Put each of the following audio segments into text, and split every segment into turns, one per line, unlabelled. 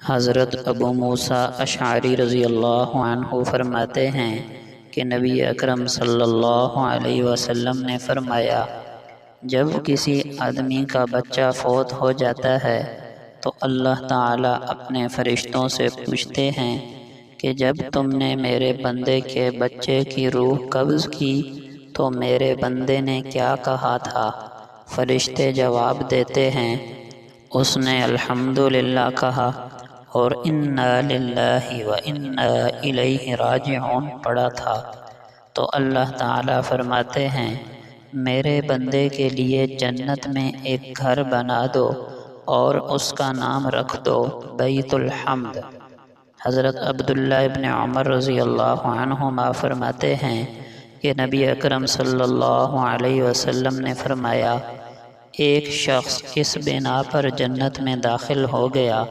حضرت ابو موسیٰ اشعری رضی اللہ عنہ فرماتے ہیں کہ نبی اکرم صلی اللہ علیہ وسلم نے فرمایا، جب کسی آدمی کا بچہ فوت ہو جاتا ہے تو اللہ تعالیٰ اپنے فرشتوں سے پوچھتے ہیں کہ جب تم نے میرے بندے کے بچے کی روح قبض کی تو میرے بندے نے کیا کہا تھا؟ فرشتے جواب دیتے ہیں، اس نے الحمدللہ کہا اور انا للہ و انا الیہ راجعون پڑھا تھا۔ تو اللہ تعالیٰ فرماتے ہیں، میرے بندے کے لیے جنت میں ایک گھر بنا دو اور اس کا نام رکھ دو بیت الحمد۔ حضرت عبداللہ ابن عمر رضی اللہ عنہما فرماتے ہیں کہ نبی اکرم صلی اللہ علیہ وسلم نے فرمایا، ایک شخص اس بنا پر جنت میں داخل ہو گیا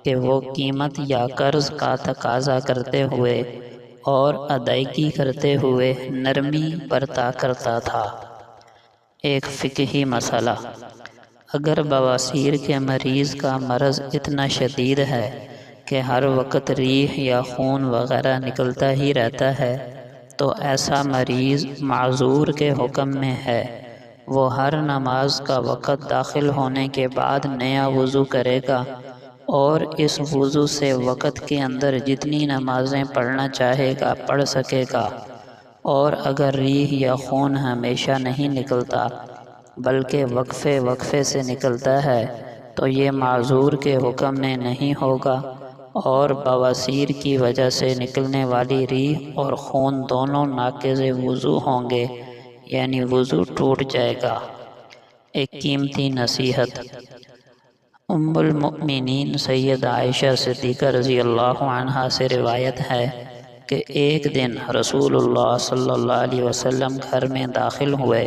کہ وہ قیمت یا قرض کا تقاضا کرتے ہوئے اور ادائیگی کرتے ہوئے نرمی برتا کرتا تھا۔ ایک فقہی مسئلہ، اگر بواسیر کے مریض کا مرض اتنا شدید ہے کہ ہر وقت ریح یا خون وغیرہ نکلتا ہی رہتا ہے تو ایسا مریض معذور کے حکم میں ہے، وہ ہر نماز کا وقت داخل ہونے کے بعد نیا وضو کرے گا اور اس وضو سے وقت کے اندر جتنی نمازیں پڑھنا چاہے گا پڑھ سکے گا، اور اگر ریح یا خون ہمیشہ نہیں نکلتا بلکہ وقفے وقفے سے نکلتا ہے تو یہ معذور کے حکم میں نہیں ہوگا اور بواسیر کی وجہ سے نکلنے والی ریح اور خون دونوں ناقض وضو ہوں گے، یعنی وضو ٹوٹ جائے گا۔ ایک قیمتی نصیحت، ام المؤمنین سیدہ عائشہ صدیقہ رضی اللہ عنہا سے روایت ہے کہ ایک دن رسول اللہ صلی اللہ علیہ وسلم گھر میں داخل ہوئے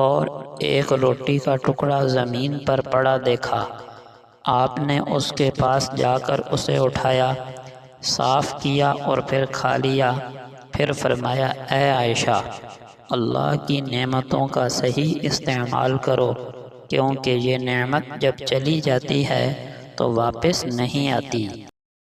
اور ایک روٹی کا ٹکڑا زمین پر پڑا دیکھا۔ آپ نے اس کے پاس جا کر اسے اٹھایا، صاف کیا اور پھر کھا لیا۔ پھر فرمایا، اے عائشہ، اللہ کی نعمتوں کا صحیح استعمال کرو، کیونکہ یہ نعمت جب چلی جاتی ہے تو واپس نہیں آتی۔